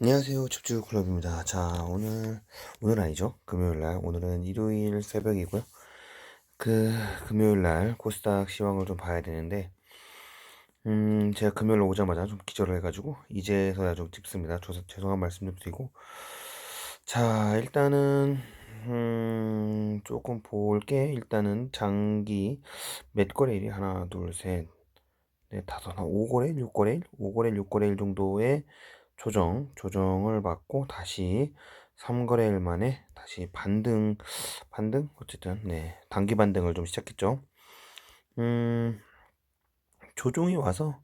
안녕하세요. 줍줍클럽입니다. 자, 오늘 아니죠. 금요일날. 오늘은 일요일 새벽이고요. 그, 금요일날 코스닥 시황을 좀 봐야 되는데, 제가 금요일 오자마자 좀 기절을 해가지고, 이제서야 좀 짚습니다. 죄송한 말씀 좀 드리고. 자, 일단은, 조금 볼게. 일단은 장기, 몇 거래일이 하나, 둘, 셋, 넷, 다섯, 한 5거래일, 6거래일? 5거래일, 6거래일 정도의 조정을 받고 다시 3거래일 만에 다시 반등? 어쨌든, 네, 단기 반등을 좀 시작했죠. 조정이 와서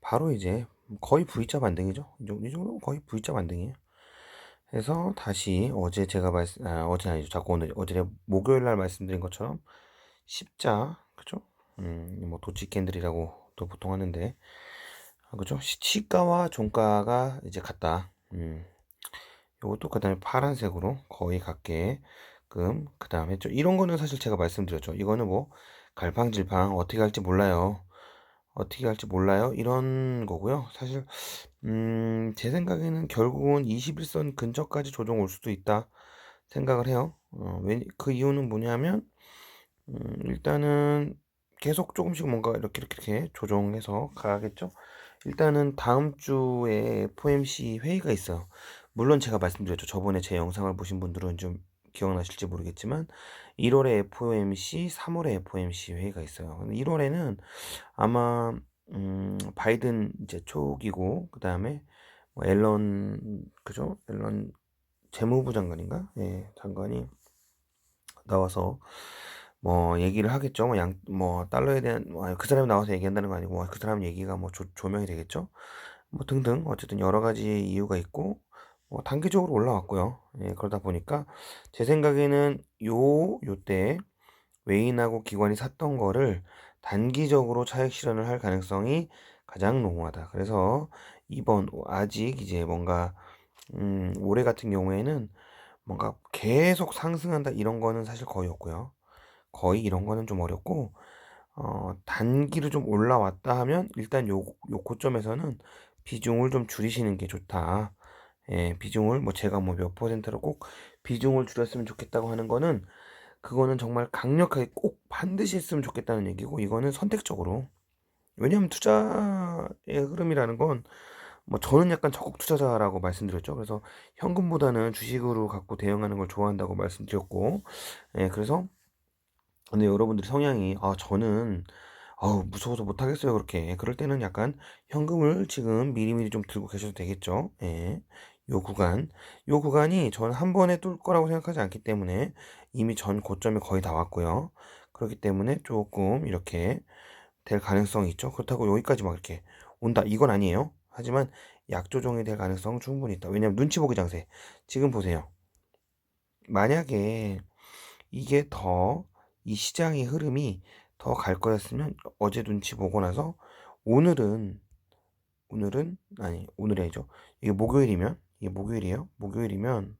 바로 이제 거의 V자 반등이죠. 이 정도면 거의 V자 반등이에요. 그래서 다시 어제 제가 어제 아니죠. 자꾸 어제 목요일 날 말씀드린 것처럼 십자, 그죠? 뭐 도치 캔들이라고 또 보통 하는데, 그죠? 시가와 종가가 이제 같다. 요것도 그 다음에 파란색으로 거의 같게끔 그 다음에 이런 거는 사실 제가 말씀드렸죠. 이거는 뭐 갈팡질팡 어떻게 할지 몰라요. 어떻게 할지 몰라요. 이런 거고요. 사실 제 생각에는 결국은 21선 근처까지 조정 올 수도 있다 생각을 해요. 그 이유는 뭐냐면 일단은 계속 조금씩 뭔가 이렇게 조정해서 가겠죠. 일단은 다음 주에 FOMC 회의가 있어요. 물론 제가 말씀드렸죠. 저번에 제 영상을 보신 분들은 좀 기억나실지 모르겠지만 1월에 FOMC, 3월에 FOMC 회의가 있어요. 근데 1월에는 아마 바이든 이제 초기고 그다음에 뭐 앨런, 그죠? 앨런 재무부 장관인가? 예, 장관이 나와서 뭐 얘기를 하겠죠. 뭐 달러에 대한 그 사람이 나와서 얘기한다는 거 아니고 그 사람 얘기가 뭐 조명이 되겠죠. 뭐 등등 어쨌든 여러 가지 이유가 있고 단기적으로 올라왔고요. 예, 그러다 보니까 제 생각에는 요때 외인하고 기관이 샀던 거를 단기적으로 차익 실현을 할 가능성이 가장 농후하다. 그래서 이번 아직 이제 뭔가 올해 같은 경우에는 뭔가 계속 상승한다 이런 거는 사실 거의 없고요. 거의 이런 거는 좀 어렵고 단기로 좀 올라왔다 하면 일단 요 고점에서는 비중을 좀 줄이시는 게 좋다. 예, 비중을 뭐 제가 뭐 몇 퍼센트로 꼭 비중을 줄였으면 좋겠다고 하는 거는 그거는 정말 강력하게 꼭 반드시 했으면 좋겠다는 얘기고 이거는 선택적으로. 왜냐하면 투자의 흐름이라는 건 뭐 저는 약간 적극 투자자라고 말씀드렸죠. 그래서 현금보다는 주식으로 갖고 대응하는 걸 좋아한다고 말씀드렸고, 예, 그래서 근데 여러분들이 성향이 저는 무서워서 못하겠어요 그렇게. 그럴 때는 약간 현금을 지금 미리미리 좀 들고 계셔도 되겠죠. 예. 요 구간이 저는 한 번에 뚫을 거라고 생각하지 않기 때문에 이미 전 고점에 거의 다 왔고요. 그렇기 때문에 조금 이렇게 될 가능성이 있죠. 그렇다고 여기까지 막 이렇게 온다 이건 아니에요. 하지만 약조정이 될 가능성은 충분히 있다. 왜냐면 눈치 보기 장세. 지금 보세요. 만약에 이게 더 이 시장의 흐름이 더 갈 거였으면 어제 눈치 보고 나서 오늘은 아니 오늘이 아니죠. 이게 목요일이에요. 목요일이면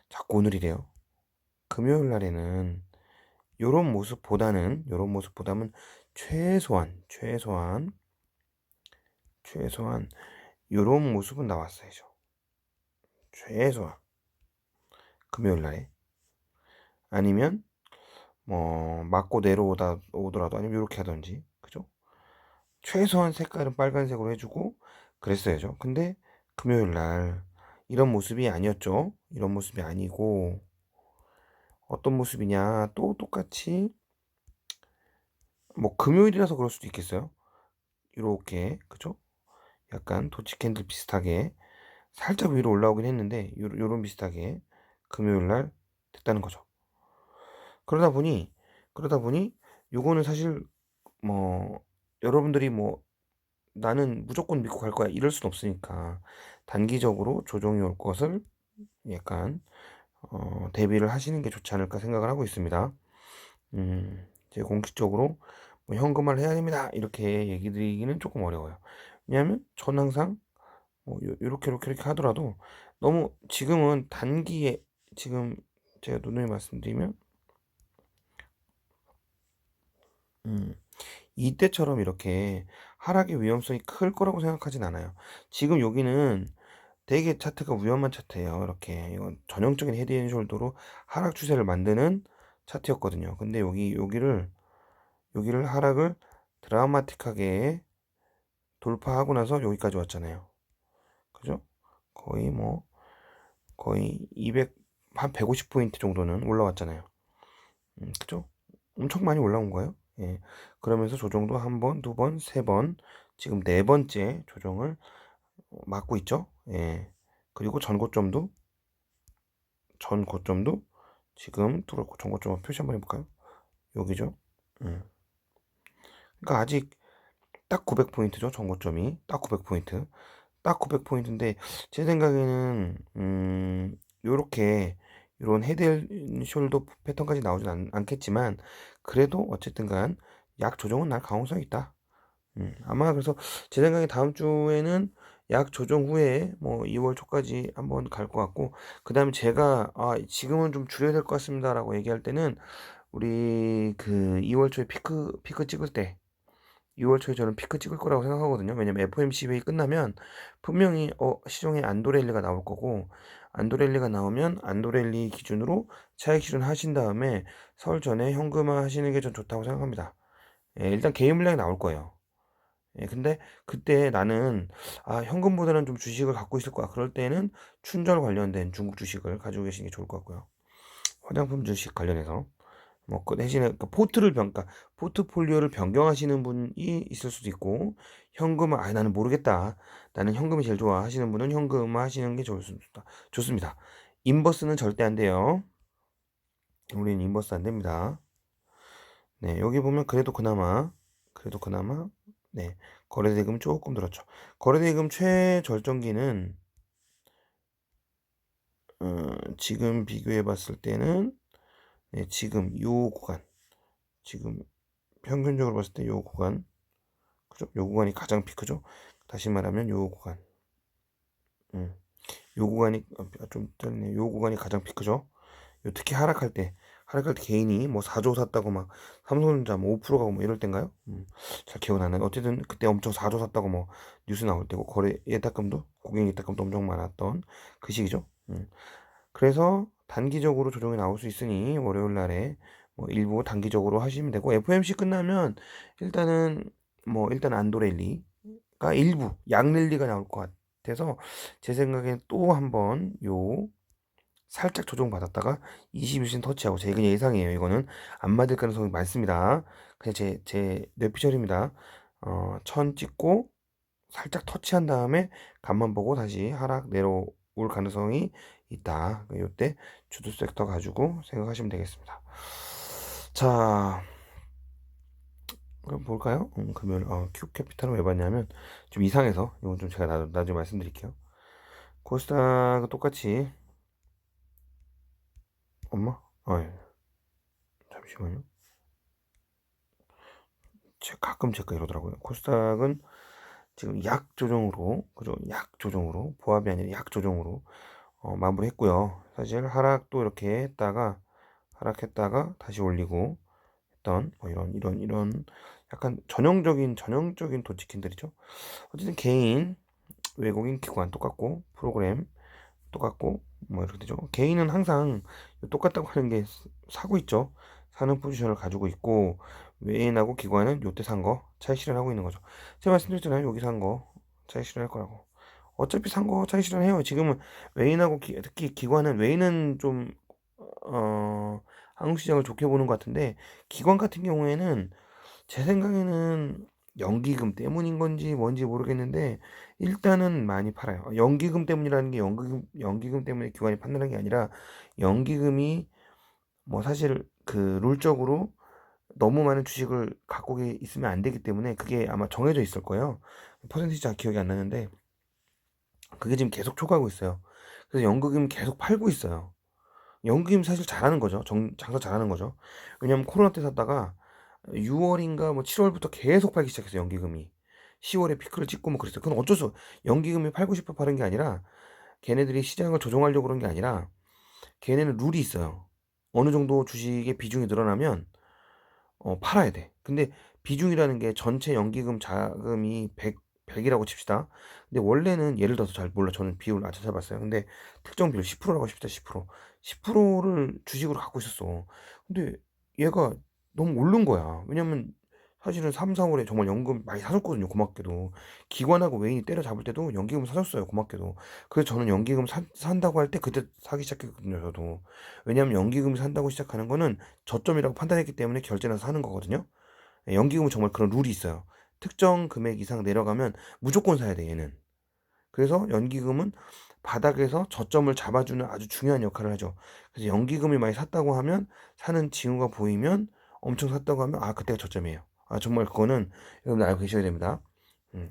자꾸 오늘이래요. 금요일 날에는 요런 모습보다는 최소한 요런 모습은 나왔어야죠. 최소한 금요일 날에 아니면 뭐 맞고 오더라도 아니면 요렇게 하던지, 그죠? 최소한 색깔은 빨간색으로 해주고 그랬어야죠. 근데 금요일 날 이런 모습이 아니었죠. 이런 모습이 아니고 어떤 모습이냐, 또 똑같이 뭐 금요일이라서 그럴 수도 있겠어요. 이렇게, 그죠? 약간 도치 캔들 비슷하게 살짝 위로 올라오긴 했는데 요런 비슷하게 금요일 날 됐다는 거죠. 그러다 보니 요거는 사실 뭐 여러분들이 뭐 나는 무조건 믿고 갈 거야 이럴 순 없으니까 단기적으로 조정이 올 것을 약간 대비를 하시는 게 좋지 않을까 생각을 하고 있습니다. 제 공식적으로 뭐 현금화를 해야 됩니다 이렇게 얘기 드리기는 조금 어려워요. 왜냐하면 전 항상 뭐 요렇게 하더라도 너무 지금은 단기에 지금 제가 누누이 말씀드리면 음, 이때처럼 이렇게 하락의 위험성이 클 거라고 생각하진 않아요. 지금 여기는 되게 차트가 위험한 차트예요. 이렇게 이건 전형적인 헤드앤숄더로 하락 추세를 만드는 차트였거든요. 근데 여기를 하락을 드라마틱하게 돌파하고 나서 여기까지 왔잖아요. 그죠? 거의 뭐 거의 200 한 150포인트 정도는 올라왔잖아요. 그죠? 엄청 많이 올라온 거예요. 예. 그러면서 조정도 한 번, 두 번, 세 번, 지금 네 번째 조정을 맞고 있죠. 예. 그리고 전 고점도 지금 들어왔고, 전 고점 표시 한번 해볼까요? 여기죠. 그러니까 아직 딱 900포인트죠. 전 고점이 딱 900포인트. 딱 900포인트인데 제 생각에는 요렇게 요런 헤드앤숄더 패턴까지 나오진 않겠지만, 그래도 어쨌든 간 약 조정은 날 가능성이 있다. 아마 그래서 제 생각에 다음 주에는 약 조정 후에 뭐 2월 초까지 한번 갈 것 같고, 그다음에 제가 지금은 좀 줄여야 될 것 같습니다라고 얘기할 때는 우리 그 2월 초에 피크 찍을 때, 6월 초에 저는 피크 찍을 거라고 생각하거든요. 왜냐면 FOMC 회의 끝나면 분명히 시중에 안도랠리가 나올 거고, 안도랠리가 나오면 안도랠리 기준으로 차익 실현하신 다음에 설 전에 현금화 하시는 게 전 좋다고 생각합니다. 예, 일단 개인 물량이 나올 거예요. 예, 근데 그때 나는 현금보다는 좀 주식을 갖고 있을 거야. 그럴 때는 춘절 관련된 중국 주식을 가지고 계시는 게 좋을 것 같고요. 화장품 주식 관련해서. 뭐 그 대신에 그 포트폴리오를 변경하시는 분이 있을 수도 있고, 현금을 나는 모르겠다, 나는 현금이 제일 좋아 하시는 분은 현금 하시는 게 좋습니다. 인버스는 절대 안 돼요. 우리는 인버스 안 됩니다. 네, 여기 보면 그래도 그나마 네, 거래대금 조금 들었죠. 거래대금 최절정기는 지금 비교해 봤을 때는, 네, 지금 요 구간, 지금 평균적으로 봤을 때 요 구간, 그죠? 요 구간이 가장 피크죠. 다시 말하면 요 구간, 음, 요 구간이 좀 짧네. 요 구간이 가장 피크죠. 요 특히 하락할 때 개인이 뭐 4조 샀다고 막 삼성전자 뭐 5% 가고 뭐 이럴 땐가요? 잘 기억 안 나요. 어쨌든 그때 엄청 4조 샀다고 뭐 뉴스 나올 때고, 고객 예탁금도 엄청 많았던 그 시기죠. 그래서 단기적으로 조정이 나올 수 있으니 월요일 날에 뭐 일부 단기적으로 하시면 되고, FOMC 끝나면 일단 안도랠리가 일부 양랠리가 나올 것 같아서, 제 생각엔 또 한번 살짝 조정받았다가 21신 터치하고, 제 그냥 예상이에요. 이거는 안 맞을 가능성이 많습니다. 그냥 제 뇌피셜입니다. 1000 찍고 살짝 터치한 다음에 간만 보고 다시 하락 내려올 가능성이 있다. 요때 주도 섹터 가지고 생각하시면 되겠습니다. 자, 그럼 볼까요? 금요일 큐캐피탈은 왜 봤냐면 좀 이상해서, 이건 좀 제가 나중에 말씀드릴게요. 코스닥은 똑같이, 엄마? 예. 잠시만요. 가끔 제가 이러더라고요. 코스닥은 지금 약 조정으로, 그죠? 약 조정으로, 보합이 아니라 약 조정으로 마무리했고요. 사실 하락도 이렇게 하락했다가 다시 올리고 했던 뭐 이런 약간 전형적인 도치킨들이죠. 어쨌든 개인, 외국인 기관 똑같고, 프로그램 똑같고, 뭐 이렇게 되죠. 개인은 항상 똑같다고 하는 게 사고 있죠. 사는 포지션을 가지고 있고, 외인하고 기관은 요때 산 거 차익 실현하고 있는 거죠. 제가 말씀드렸잖아요. 여기 산 거 차익 실현할 거라고. 어차피 산 거 차익 실현해요. 지금은 특히 기관은, 외인은 좀 한국 시장을 좋게 보는 것 같은데, 기관 같은 경우에는 제 생각에는 연기금 때문인 건지 뭔지 모르겠는데 일단은 많이 팔아요. 연기금 때문이라는 게, 연기금 때문에 기관이 판단한 게 아니라, 연기금이 뭐 사실 그 룰적으로 너무 많은 주식을 갖고 있으면 안 되기 때문에 그게 아마 정해져 있을 거예요. 퍼센티지 잘 기억이 안 나는데 그게 지금 계속 초과하고 있어요. 그래서 연기금 계속 팔고 있어요. 연기금 사실 잘하는 거죠. 장사 잘하는 거죠. 왜냐면 코로나 때 샀다가 6월인가 뭐 7월부터 계속 팔기 시작했어요. 연기금이 10월에 피크를 찍고 뭐 그랬어요. 그건 연기금이 팔고 싶어 파는 게 아니라, 걔네들이 시장을 조정하려고 그런 게 아니라, 걔네는 룰이 있어요. 어느 정도 주식의 비중이 늘어나면 팔아야 돼. 근데 비중이라는 게 전체 연기금 자금이 100이라고 칩시다. 근데 원래는 예를 들어서 잘 몰라 저는 비율을 안 찾아봤어요. 근데 특정 비율 10%라고 칩시다 10%. 10%를 주식으로 갖고 있었어. 근데 얘가 너무 오른 거야. 왜냐면 사실은 3-4 월에 정말 연금 많이 사줬거든요 고맙게도. 기관하고 외인이 때려잡을 때도 연기금 사줬어요 고맙게도. 그래서 저는 연기금 산다고 할 때 그때 사기 시작했거든요 저도. 왜냐하면 연기금이 산다고 시작하는 거는 저점이라고 판단했기 때문에 결제나 사는 거거든요. 예, 연기금은 정말 그런 룰이 있어요. 특정 금액 이상 내려가면 무조건 사야 돼 얘는. 그래서 연기금은 바닥에서 저점을 잡아주는 아주 중요한 역할을 하죠. 그래서 연기금을 많이 샀다고 하면 사는 징후가 보이면 엄청 샀다고 하면 아 그때가 저점이에요. 아 정말 그거는 여러분들 알고 계셔야 됩니다. 음.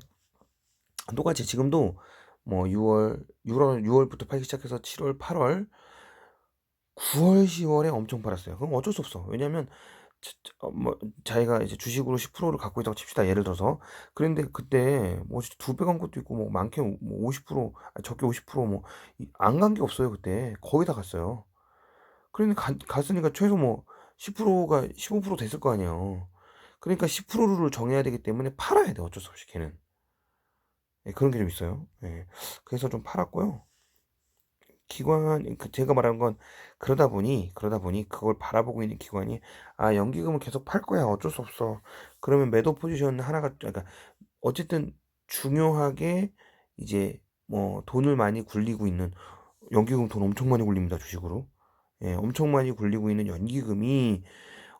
똑같이 지금도 뭐 6월부터 팔기 시작해서 7월, 8월, 9월, 10월에 엄청 팔았어요. 그럼 어쩔 수 없어. 왜냐면 뭐 자기가 이제 주식으로 10%를 갖고 있다고 칩시다. 예를 들어서. 그런데 그때 뭐 진짜 2배 간 것도 있고 뭐 많게 뭐 50% 적게 50% 뭐 안 간 게 없어요 그때. 거의 다 갔어요. 그러니까 갔으니까 최소 뭐 10%가 15% 됐을 거 아니에요. 그러니까 10%를 정해야 되기 때문에 팔아야 돼 어쩔 수 없이 걔는. 예 그런 게 좀 있어요. 예. 그래서 좀 팔았고요. 기관 제가 말하는 건 그러다 보니 그걸 바라보고 있는 기관이 '아 연기금을 계속 팔 거야. 어쩔 수 없어.' 그러면 매도 포지션 하나가 그러니까 어쨌든 중요하게 이제 뭐 돈을 많이 굴리고 있는 연기금 돈 엄청 많이 굴립니다, 주식으로. 예 엄청 많이 굴리고 있는 연기금이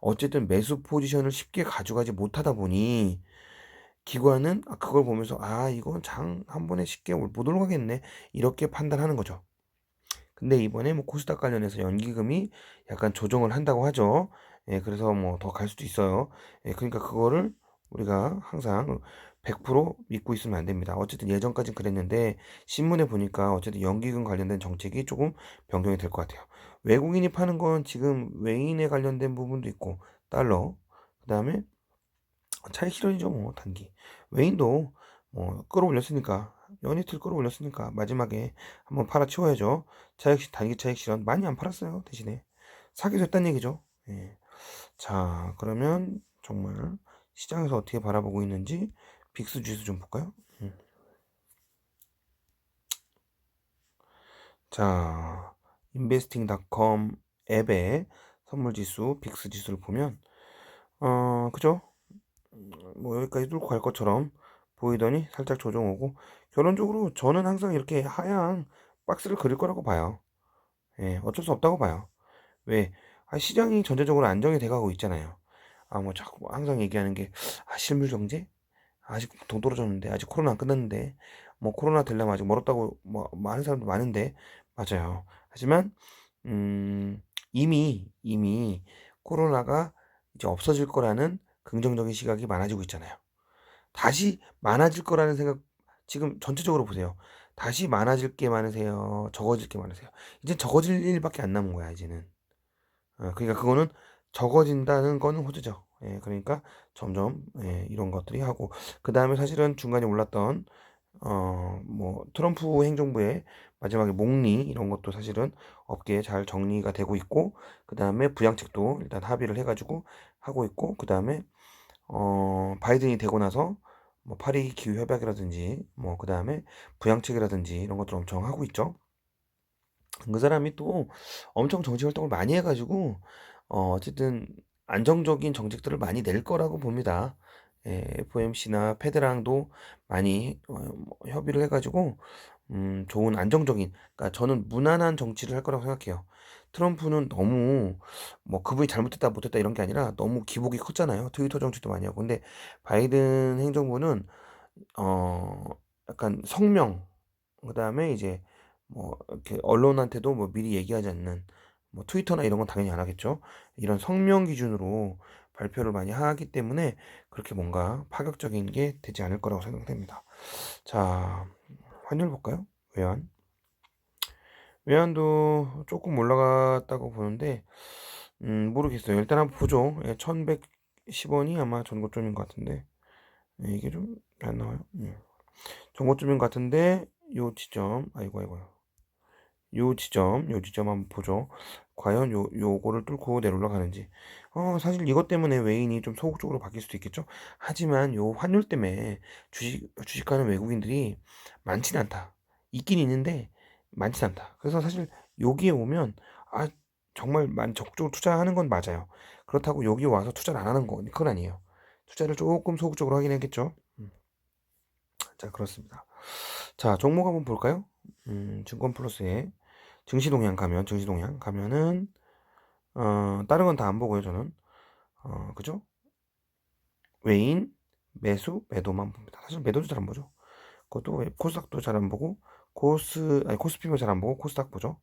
어쨌든 매수 포지션을 쉽게 가져가지 못하다 보니 기관은 그걸 보면서 '아 이건 장 한 번에 쉽게 못 올라가겠네.' 이렇게 판단하는 거죠. 근데 이번에 뭐 코스닥 관련해서 연기금이 약간 조정을 한다고 하죠. 예 그래서 뭐 더 갈 수도 있어요. 예 그러니까 그거를 우리가 항상 100% 믿고 있으면 안 됩니다. 어쨌든 예전까진 그랬는데 신문에 보니까 어쨌든 연기금 관련된 정책이 조금 변경이 될 것 같아요. 외국인이 파는 건 지금 외인에 관련된 부분도 있고 달러 그다음에 차익 실현이죠 뭐 단기. 외인도 뭐 끌어올렸으니까 연이틀 끌어올렸으니까 마지막에 한번 팔아치워야죠. 단기 차익 실현 많이 안 팔았어요 대신에. 사기도 했다는 얘기죠. 예. 자 그러면 정말 시장에서 어떻게 바라보고 있는지 빅스 지수 좀 볼까요? 자 investing.com 앱의 선물 지수 빅스 지수를 보면 그죠? 뭐 여기까지 뚫고 갈 것처럼 보이더니 살짝 조정 오고 결론적으로 저는 항상 이렇게 하향 박스를 그릴 거라고 봐요. 예, 어쩔 수 없다고 봐요. 왜? 시장이 전체적으로 안정이 돼가고 있잖아요. 뭐 자꾸 항상 얘기하는 게 실물 경제? 아직 돈 떨어졌는데 아직 코로나 안 끝났는데 뭐 코로나 되려면 아직 멀었다고 뭐 많은 사람도 많은데 맞아요. 하지만 이미 코로나가 이제 없어질 거라는 긍정적인 시각이 많아지고 있잖아요. 다시 많아질 거라는 생각 지금 전체적으로 보세요. 다시 많아질 게 많으세요? 적어질 게 많으세요? 이제 적어질 일밖에 안 남은 거야 이제는. 그러니까 그거는 적어진다는 거는 호재죠. 예 그러니까 점점 예 이런 것들이 하고 그다음에 사실은 중간에 올랐던 뭐 트럼프 행정부의 마지막에 목리 이런 것도 사실은 업계에 잘 정리가 되고 있고 그다음에 부양책도 일단 합의를 해 가지고 하고 있고 그다음에 바이든이 되고 나서 뭐 파리 기후 협약이라든지 뭐 그다음에 부양책이라든지 이런 것들 엄청 하고 있죠. 그 사람이 또 엄청 정치 활동을 많이 해 가지고 어쨌든 안정적인 정책들을 많이 낼 거라고 봅니다. 예 FOMC나 패드랑도 많이 뭐 협의를 해 가지고 좋은 안정적인 그러니까 저는 무난한 정치를 할 거라고 생각해요. 트럼프는 너무 뭐 그분이 잘못했다 못했다 이런 게 아니라 너무 기복이 컸잖아요. 트위터 정치도 많이 하고. 근데 바이든 행정부는 어 약간 성명 그다음에 이제 뭐 이렇게 언론한테도 뭐 미리 얘기하지 않는 뭐 트위터나 이런 건 당연히 안 하겠죠. 이런 성명 기준으로 발표를 많이 하기 때문에 그렇게 뭔가 파격적인 게 되지 않을 거라고 생각됩니다. 자 환율 볼까요? 외환. 외환도 조금 올라갔다고 보는데 모르겠어요. 일단 한번 보죠. 예 1,110 원이 아마 전고점인 것 같은데 이게 좀 안 나와요. 전고점인 것 같은데 요 지점 아이고. 요 지점 한번 보죠. 과연 요거를 뚫고 내려 올라가는지. 사실 이것 때문에 외인이 좀 소극적으로 바뀔 수도 있겠죠. 하지만 요 환율 때문에 주식하는 외국인들이 많지는 않다. 있긴 있는데 많지는 않다. 그래서 사실 여기에 오면 아 정말 적극적으로 투자하는 건 맞아요. 그렇다고 여기 와서 투자를 안 하는 건 그건 아니에요. 투자를 조금 소극적으로 하긴 했겠죠. 자, 그렇습니다. 자, 종목 한번 볼까요? 증권 플러스에 증시 동향 가면은 다른 건 다 안 보고요, 저는. 그죠? 외인, 매수, 매도만 봅니다. 사실 매도도 잘 안 보죠. 그것도 코스닥도 잘 안 보고 코스피도 잘 안 보고 코스닥 보죠.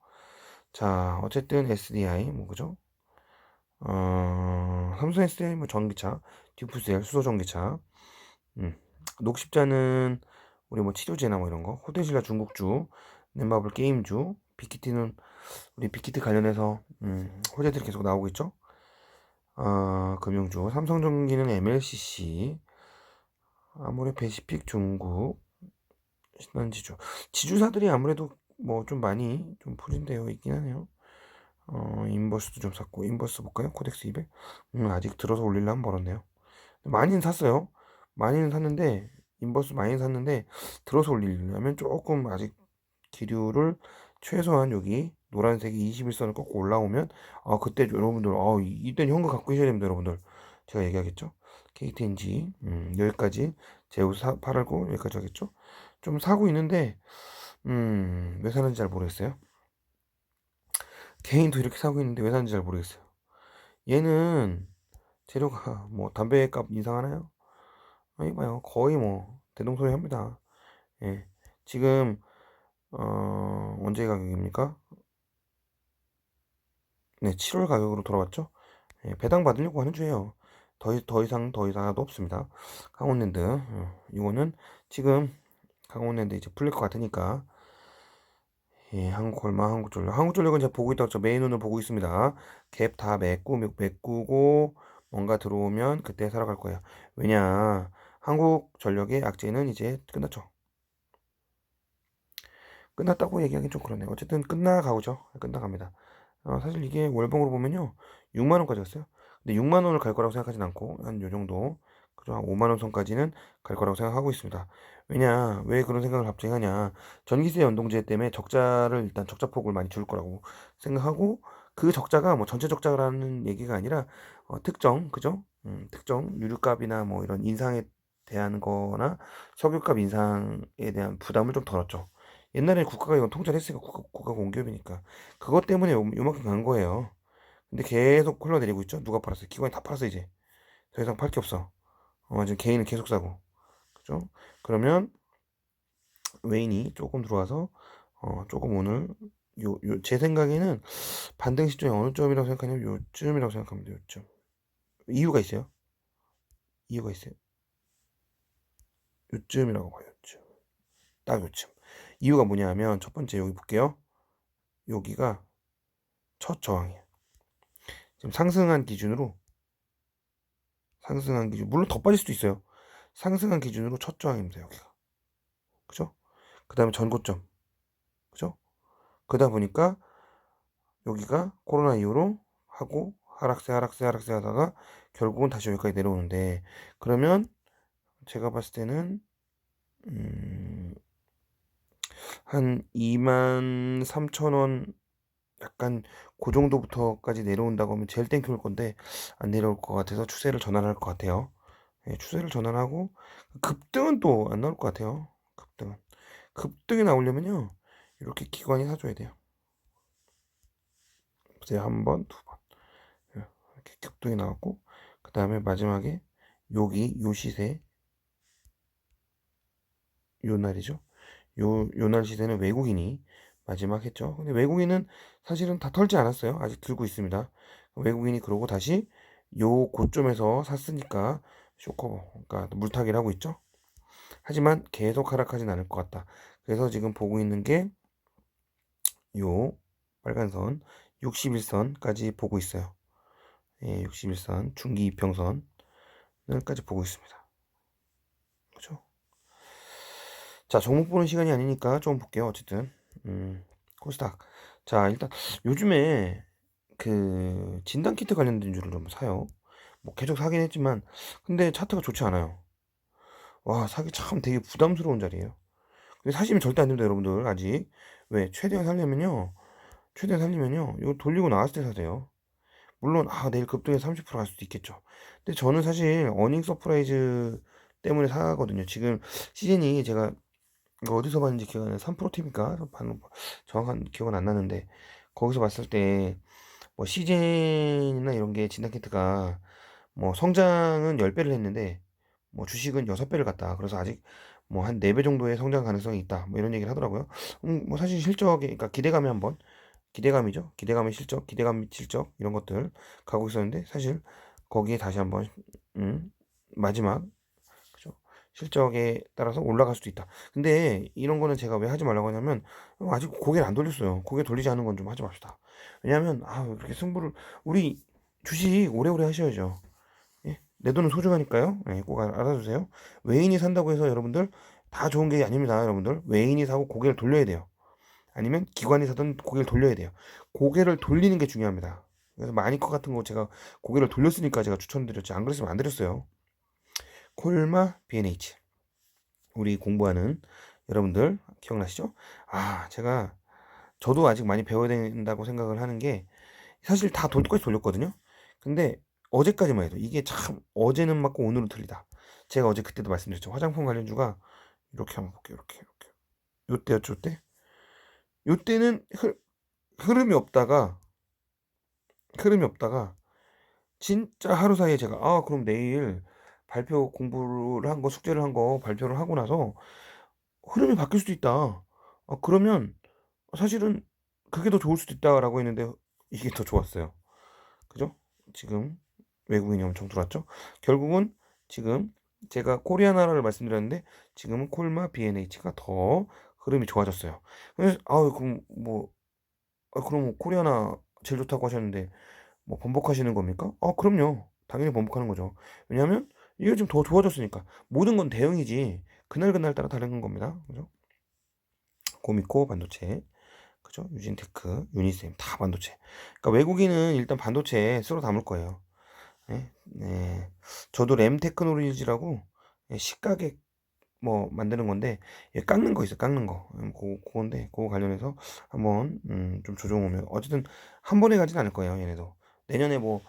자, 어쨌든 SDI 뭐 그죠? 삼성 SDI 뭐 전기차, 디프셀 수소 전기차. 음. 녹십자는 우리 뭐 치료제나 뭐 이런 거, 호텔신라 중국주, 넷마블 게임주, 빅히트는 우리 빅히트 관련해서 호재들이 계속 나오고 있죠. 금융주, 삼성전기는 MLCC, 아모레 패시픽 중국, 신한지주. 지주사들이 아무래도 뭐 좀 많이 좀 포진되어 있긴 하네요. 인버스도 좀 샀고, 인버스 볼까요? 코덱스 200. 아직 들어서 올리려면 멀었네요. 많이는 샀어요. 많이는 샀는데, 인버스 많이 샀는데, 들어서 올리려면 조금 아직 기류를 최소한 여기 노란색이 21선을 꺾고 올라오면, 그때 여러분들, 이때는 현금 갖고 계셔야 됩니다, 여러분들. 제가 얘기하겠죠? KTNG, 여기까지 제우 팔고 여기까지 하겠죠? 좀 사고 있는데, 왜 사는지 잘 모르겠어요. 개인도 이렇게 사고 있는데 왜 사는지 잘 모르겠어요. 얘는 재료가 뭐 담배값 인상하나요? 아니 봐요. 거의 뭐 대동소이합니다. 예. 지금 언제 가격입니까? 네, 7월 가격으로 돌아왔죠. 예, 배당 받으려고 하는 주예요. 더 이상 하나도 없습니다. 강원랜드 이거는 지금 강원랜드 이제 풀릴 것 같으니까 예, 한국콜마, 한국전력은 제가 보고 있다고 저 메인눈을 보고 있습니다. 갭 다 메꾸고 뭔가 들어오면 그때 사러 갈 거예요. 왜냐, 한국전력의 악재는 이제 끝났죠. 끝났다고 얘기하기 좀 그러네요. 어쨌든 끝나가오죠. 끝나갑니다. 사실 이게 월봉으로 보면요, 6만 원까지 갔어요. 근데 6만 원을 갈 거라고 생각하진 않고 한 요 정도, 그죠? 한 5만 원 선까지는 갈 거라고 생각하고 있습니다. 왜 그런 생각을 갑자기 하냐? 전기세 연동제 때문에 적자를 일단 적자폭을 많이 줄 거라고 생각하고 그 적자가 뭐 전체 적자라는 얘기가 아니라 특정, 그죠? 특정 유류값이나 뭐 이런 인상에 대한 거나 석유값 인상에 대한 부담을 좀 덜었죠. 옛날에 국가가 이건 통제를 했으니까 국가 공기업이니까 그것 때문에 요만큼 간 거예요. 근데 계속 흘러내리고 있죠. 누가 팔았어요? 기관이 다 팔았어 이제. 더 이상 팔 게 없어. 지금 개인은 계속 사고, 그죠? 그러면 외인이 조금 들어와서 조금 오늘 제 생각에는 반등 시점이 어느 점이라고 생각하냐면 요쯤이라고 생각합니다. 요쯤. 이유가 있어요. 이유가 있어요. 요쯤이라고 봐요. 요쯤. 딱 요쯤. 이유가 뭐냐면 첫 번째 여기 볼게요. 여기가 첫 저항이에요. 지금 상승한 기준 물론 더 빠질 수도 있어요. 상승한 기준으로 첫 저항입니다. 여기가. 그죠? 그 다음에 전고점. 그죠? 그러다 보니까 여기가 코로나 이후로 하고 하락세 하다가 결국은 다시 여기까지 내려오는데, 그러면 제가 봤을 때는 한 23,000원 약간 그 정도부터까지 내려온다고 하면 제일 땡큐일 건데 안 내려올 것 같아서 추세를 전환할 것 같아요. 예, 추세를 전환하고 급등은 또 안 나올 것 같아요. 급등이 나오려면요 이렇게 기관이 사줘야 돼요. 보세요, 한 번, 두 번. 예, 이렇게 급등이 나왔고 그 다음에 마지막에 여기 요 시세, 요 날이죠. 요 날 시세는 외국인이 마지막 했죠. 근데 외국인은 사실은 다 털지 않았어요. 아직 들고 있습니다. 외국인이 그러고 다시 요 고점에서 샀으니까 쇼커버, 그러니까 물타기를 하고 있죠. 하지만 계속 하락하진 않을 것 같다. 그래서 지금 보고 있는 게 요 빨간 선 61선까지 보고 있어요. 예, 61선 중기 이평선을까지 보고 있습니다. 그죠? 자, 종목 보는 시간이 아니니까 좀 볼게요. 어쨌든 코스닥. 자, 일단 요즘에 그 진단 키트 관련된 주를 좀 사요. 뭐 계속 사긴 했지만 근데 차트가 좋지 않아요. 와, 사기 참 되게 부담스러운 자리예요. 근데 사시면 절대 안 됩니다, 여러분들. 아직. 왜? 최대한 살리면요. 이거 돌리고 나왔을 때 사세요. 물론 내일 급등해서 30%갈 수도 있겠죠. 근데 저는 사실 어닝 서프라이즈 때문에 사거든요. 지금 시즌이 제가 이거 어디서 봤는지 기억 안 나요. 3프로TV인가? 정확한 기억은 안 나는데 거기서 봤을 때 뭐 시즌이나 이런 게 진단키트가 뭐 성장은 10배를 했는데 뭐 주식은 6배를 갔다. 그래서 아직 뭐 한 4배 정도의 성장 가능성이 있다. 뭐 이런 얘기를 하더라고요. 뭐 사실 실적에 그러니까 기대감이 한번 기대감이죠. 기대감의 실적, 기대감 실적 이런 것들 가고 있었는데 사실 거기에 다시 한번 마지막 그죠? 실적에 따라서 올라갈 수도 있다. 근데 이런 거는 제가 왜 하지 말라고 하냐면 아직 고개를 안 돌렸어요. 고개 돌리지 않은 건 좀 하지 맙시다. 왜냐하면 그렇게 승부를 우리 주식 오래오래 하셔야죠. 예? 내 돈은 소중하니까요. 예, 꼭 알아주세요. 외인이 산다고 해서 여러분들 다 좋은 게 아닙니다. 여러분들 외인이 사고 고개를 돌려야 돼요. 아니면 기관이 사든 고개를 돌려야 돼요. 고개를 돌리는 게 중요합니다. 그래서 마니커 같은 거 제가 고개를 돌렸으니까 제가 추천드렸지. 안 그랬으면 안 드렸어요. 콜마 BNH. 우리 공부하는 여러분들 기억나시죠? 제가 저도 아직 많이 배워야 된다고 생각을 하는 게 사실 다 똑같이 돌렸거든요. 근데 어제까지만 해도 이게 참 어제는 맞고 오늘은 틀리다. 제가 어제 그때도 말씀드렸죠. 화장품 관련주가 이렇게 한번 볼게요. 이렇게. 요때였죠, 요때? 요때는 흐름이 없다가 진짜 하루 사이에 제가 그럼 내일 발표 공부를 한 거 숙제를 한 거 발표를 하고 나서 흐름이 바뀔 수도 있다. 그러면 사실은 그게 더 좋을 수도 있다라고 했는데 이게 더 좋았어요. 그죠? 지금 외국인이 엄청 들어왔죠? 결국은 지금 제가 코리아나라를 말씀드렸는데 지금은 콜마 BNH가 더 흐름이 좋아졌어요. 그래서 그럼 코리아나 제일 좋다고 하셨는데 뭐 번복하시는 겁니까? 그럼요. 당연히 번복하는 거죠. 왜냐하면 이게 좀 더 좋아졌으니까. 모든 건 대응이지 그날그날 따라 다른 겁니다. 그죠? 고미코 반도체, 그죠? 유진테크, 유니셈 다 반도체. 그러니까 외국인은 일단 반도체에 쓸어 담을 거예요. 네, 네. 저도 램 테크놀로지라고 시가게 뭐 만드는 건데 깎는 거 있어요. 깎는 거. 그건데 그거 관련해서 한번 좀 조정 오면 어쨌든 한 번에 가진 않을 거예요. 얘네도 내년에 뭐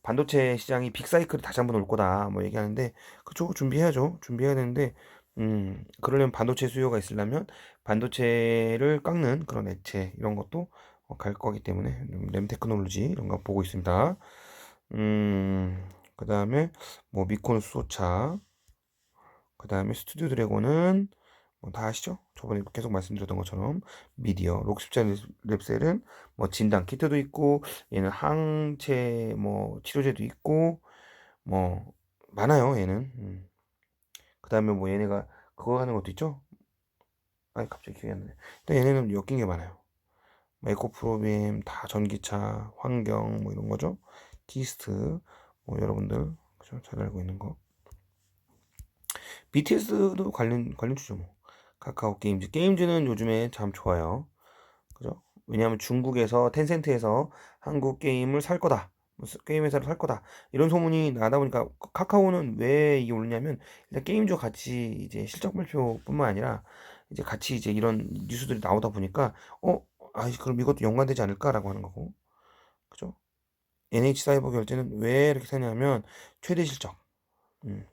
반도체 시장이 빅사이클이 다시 한번 올 거다 뭐 얘기하는데 그쪽 준비해야죠. 준비해야 되는데 그러려면 반도체 수요가 있으려면 반도체를 깎는 그런 액체 이런 것도 갈 거기 때문에 램 테크놀로지 이런 거 보고 있습니다. 그 다음에 뭐 미콘 수소차, 그 다음에 스튜디오 드래곤은 뭐 다 아시죠? 저번에 계속 말씀드렸던 것처럼 미디어, 록십자 랩셀은 뭐 진단 키트도 있고 얘는 항체 뭐 치료제도 있고 뭐 많아요 얘는. 그 다음에 뭐 얘네가 그거 하는 것도 있죠? 갑자기 기억이 안 나네. 일단 얘네는 엮인 게 많아요. 뭐 에코프로빔 다 전기차, 환경 뭐 이런 거죠. 키스트 뭐 여러분들 그죠? 잘 알고 있는 거. BTS도 관련주죠 뭐. 카카오 게임즈는 요즘에 참 좋아요. 그죠? 왜냐하면 중국에서 텐센트에서 한국 게임을 살 거다. 게임 회사를 살 거다. 이런 소문이 나다 보니까 카카오는 왜 이게 오르냐면 일단 게임주 같이 이제 실적 발표뿐만 아니라 이제 같이 이제 이런 뉴스들이 나오다 보니까 그럼 이것도 연관되지 않을까라고 하는 거고. 그죠? NH 사이버 결제는 왜 이렇게 사냐면 최대 실적. 음,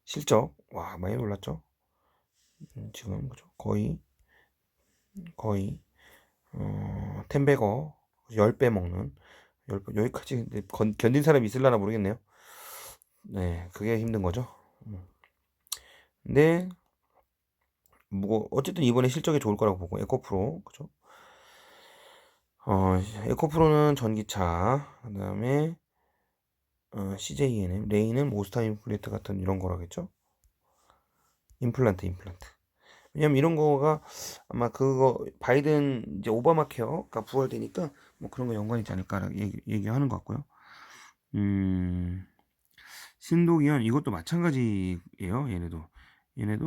실적 와 많이 올랐죠. 지금 그죠? 거의 10배거 10배 먹는 10배 여기까지 견딘 사람이 있을라나 모르겠네요. 네, 그게 힘든 거죠. 근데 뭐 어쨌든 이번에 실적이 좋을 거라고 보고 에코프로 그죠? 에코프로는 전기차 그다음에 CJENM 레인은 모스타 임플란트 같은 이런 거라겠죠? 임플란트. 왜냐면 이런 거가 아마 그거 바이든 이제 오바마 케어가 부활되니까 뭐 그런 거 연관이 있지 않을까 얘기하는 것 같고요. 음, 신도기현 이것도 마찬가지예요. 얘네도 얘네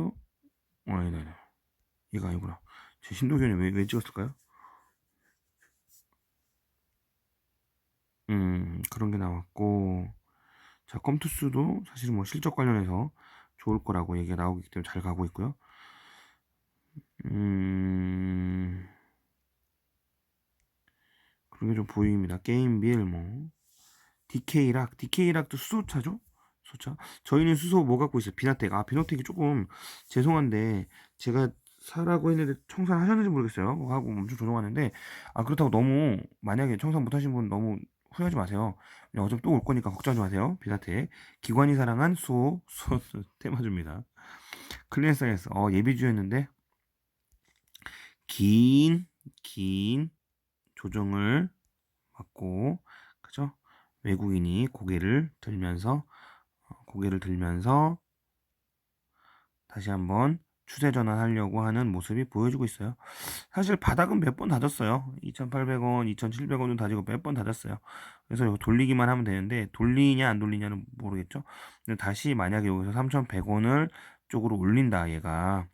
이거 아니구나. 제 신도기현이 왜 찍었을까요? 그런 게 나왔고, 자, 컴투스도 사실 뭐 실적 관련해서 좋을 거라고 얘기가 나오기 때문에 잘 가고 있고요. 그런 게 좀 보입니다. 게임빌, 뭐, DK락도 수소차죠? 수소차. 저희는 수소 뭐 갖고 있어요? 비나텍. 비나텍이 조금 죄송한데, 제가 사라고 했는데 청산하셨는지 모르겠어요. 하고 엄청 조종하는데, 그렇다고 너무, 만약에 청산 못 하신 분 너무 후회하지 마세요. 그냥 어차피 또 올 거니까 걱정하지 마세요. 비나텍. 기관이 사랑한 수소 테마주입니다. 클리언사이언스. 예비주였는데, 긴, 긴 조정을 받고, 그죠? 외국인이 고개를 들면서 다시 한번 추세 전환하려고 하는 모습이 보여주고 있어요. 사실 바닥은 몇 번 다졌어요. 2,800원, 2,700원도 다지고 몇 번 다졌어요. 그래서 이거 돌리기만 하면 되는데 돌리냐 안 돌리냐는 모르겠죠. 근데 다시 만약에 여기서 3,100원을 쪽으로 올린다 얘가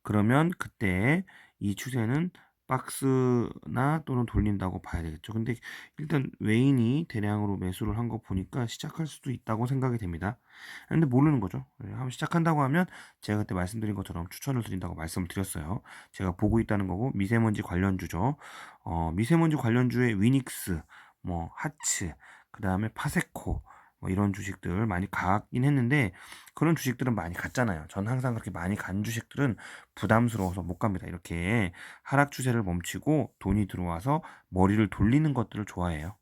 그러면 그때 이 추세는 박스나 또는 돌린다고 봐야 되겠죠. 근데 일단 외인이 대량으로 매수를 한 거 보니까 시작할 수도 있다고 생각이 됩니다. 근데 모르는 거죠. 한번 시작한다고 하면 제가 그때 말씀드린 것처럼 추천을 드린다고 말씀을 드렸어요. 제가 보고 있다는 거고 미세먼지 관련주죠. 미세먼지 관련주의 위닉스, 뭐 하츠, 그 다음에 파세코 뭐 이런 주식들 많이 가긴 했는데 그런 주식들은 많이 갔잖아요. 전 항상 그렇게 많이 간 주식들은 부담스러워서 못 갑니다. 이렇게 하락 추세를 멈추고 돈이 들어와서 머리를 돌리는 것들을 좋아해요.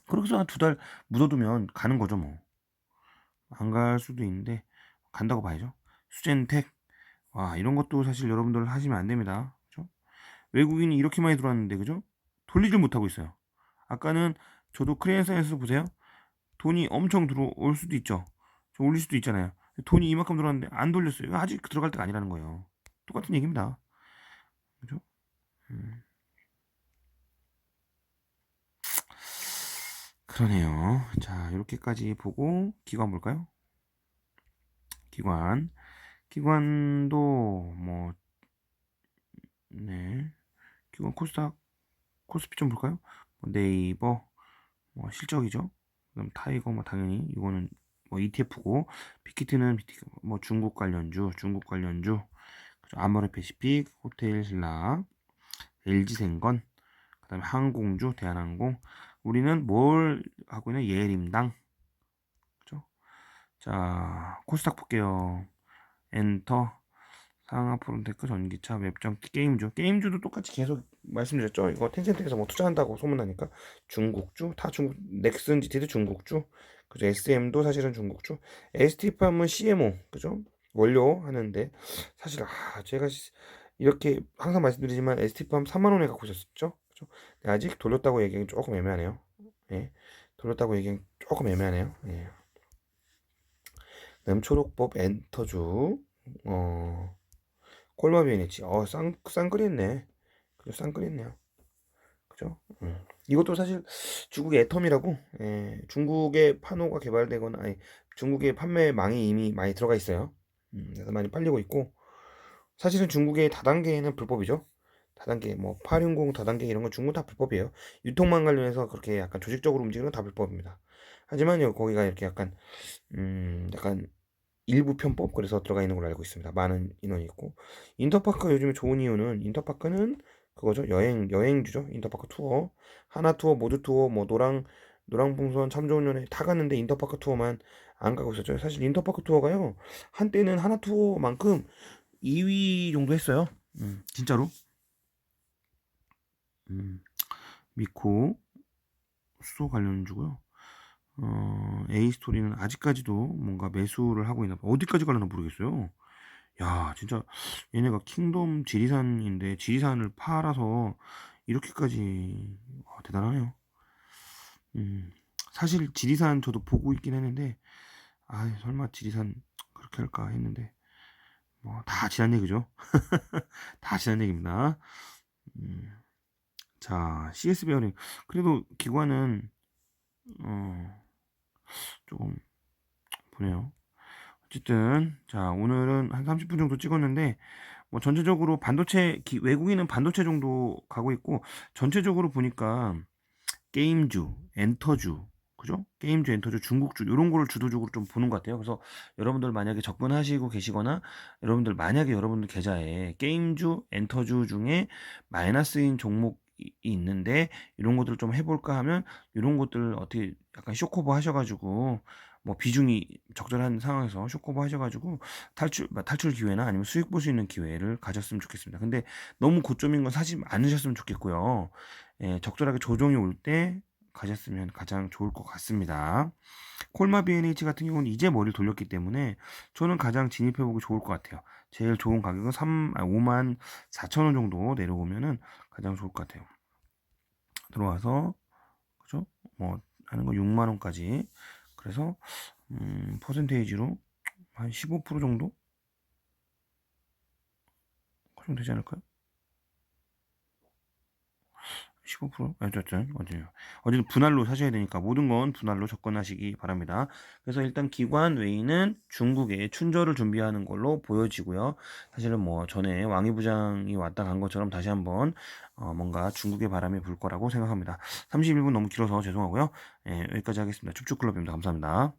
그래서 한 2달 묻어두면 가는 거죠, 뭐. 안 갈 수도 있는데 간다고 봐야죠. 수젠텍, 이런 것도 사실 여러분들 하시면 안 됩니다. 그죠? 외국인이 이렇게 많이 들어왔는데, 그죠? 돌리질 못하고 있어요. 아까는 저도 크레인사이언스 보세요. 돈이 엄청 들어올 수도 있죠. 좀 올릴 수도 있잖아요. 돈이 이만큼 들어왔는데 안 돌렸어요. 이거 아직 들어갈 때가 아니라는 거예요. 똑같은 얘기입니다. 그죠? 음, 그러네요. 자, 이렇게까지 보고 기관 볼까요? 기관도 뭐, 네. 기관 코스닥, 코스피 좀 볼까요? 네이버, 뭐 실적이죠. 그럼 타이거 뭐 당연히 이거는 뭐 ETF고, 빅히트는 뭐 중국 관련주, 그죠? 아모레 패시픽, 호텔신라, LG생건, 그다음에 항공주, 대한항공. 우리는 뭘 하고 있냐? 예림당, 그죠? 자, 코스닥 볼게요. 엔터, 상하프론테크, 전기차, 웹정, 게임주도 똑같이 계속 말씀드렸죠. 이거 텐센트에서 뭐 투자한다고 소문나니까 중국주, 다 중국, 넥슨 GT도 중국주, 그죠? SM도 사실은 중국주, ST팜은 CMO, 그죠? 원료 하는데 사실 제가 이렇게 항상 말씀드리지만 ST팜 3만 원에 갖고 있었죠, 그죠? 근데 아직 돌렸다고 얘기하기 조금 애매하네요. 예, 돌렸다고 얘기하기 조금 애매하네요. 예. 그다음 초록법 엔터주, 콜마비엔이지. 쌍끌했네. 그죠, 쌍끌했네요. 그죠? 이것도 사실 중국의 애텀이라고, 중국의 판호가 개발되거나, 아니, 중국의 판매망이 이미 많이 들어가 있어요. 그래서 많이 팔리고 있고, 사실은 중국의 다단계는 불법이죠. 다단계, 뭐, 860 다단계 이런 건 중국 다 불법이에요. 유통망 관련해서 그렇게 약간 조직적으로 움직이는 건 다 불법입니다. 하지만 거기가 이렇게 약간 일부 편법 그래서 들어가 있는 걸로 알고 있습니다. 많은 인원이 있고 인터파크 요즘에 좋은 이유는 인터파크는 그거죠. 여행주죠. 인터파크 투어 하나 투어 모두 투어 뭐 노랑봉선 참 좋은 연애 다 갔는데 인터파크 투어만 안 가고 있었죠. 사실 인터파크 투어가요 한때는 하나 투어만큼 2위 정도 했어요. 진짜로. 미코 수소 관련주고요. A스토리는 아직까지도 뭔가 매수를 하고 있나 봐. 어디까지 가려나 모르겠어요. 야, 진짜 얘네가 킹덤 지리산인데 지리산을 팔아서 이렇게까지 대단하네요. 사실 지리산 저도 보고 있긴 했는데 설마 지리산 그렇게 할까 했는데 뭐 다 지난 얘기죠. 다 지난 얘기입니다. 음, 자, CS 베어링 그래도 기관은 조금 보네요. 어쨌든 자 오늘은 한 30분 정도 찍었는데 뭐 전체적으로 외국인은 반도체 정도 가고 있고 전체적으로 보니까 게임주, 엔터주, 그죠? 게임주, 엔터주, 중국주 요런 거를 주도적으로 좀 보는 것 같아요. 그래서 여러분들 만약에 접근하시고 계시거나 여러분들 만약에 여러분들 계좌에 게임주, 엔터주 중에 마이너스인 종목이 있는데 이런 것들을 좀 해볼까 하면 이런 것들 어떻게 약간 쇼커버 하셔가지고 뭐 비중이 적절한 상황에서 쇼커버 하셔가지고 탈출 기회나 아니면 수익 볼 수 있는 기회를 가졌으면 좋겠습니다. 근데 너무 고점인 건 사지 않으셨으면 좋겠고요. 예, 적절하게 조정이 올 때 가셨으면 가장 좋을 것 같습니다. 콜마 BNH 같은 경우는 이제 머리를 돌렸기 때문에 저는 가장 진입해보기 좋을 것 같아요. 제일 좋은 가격은 5만 4천 원 정도 내려오면은 가장 좋을 것 같아요. 들어와서 그죠? 뭐 하는 거 6만 원까지. 그래서 퍼센테이지로 한 15% 정도? 그 정도 되지 않을까요? 15%? 어쨌든, 어쨌든 분할로 사셔야 되니까 모든 건 분할로 접근하시기 바랍니다. 그래서 일단 기관 외에는 중국에 춘저를 준비하는 걸로 보여지고요. 사실은 뭐 전에 왕이 부장이 왔다 간 것처럼 다시 한번 뭔가 중국의 바람이 불 거라고 생각합니다. 31분 너무 길어서 죄송하고요. 예, 여기까지 하겠습니다. 춥축클럽입니다. 감사합니다.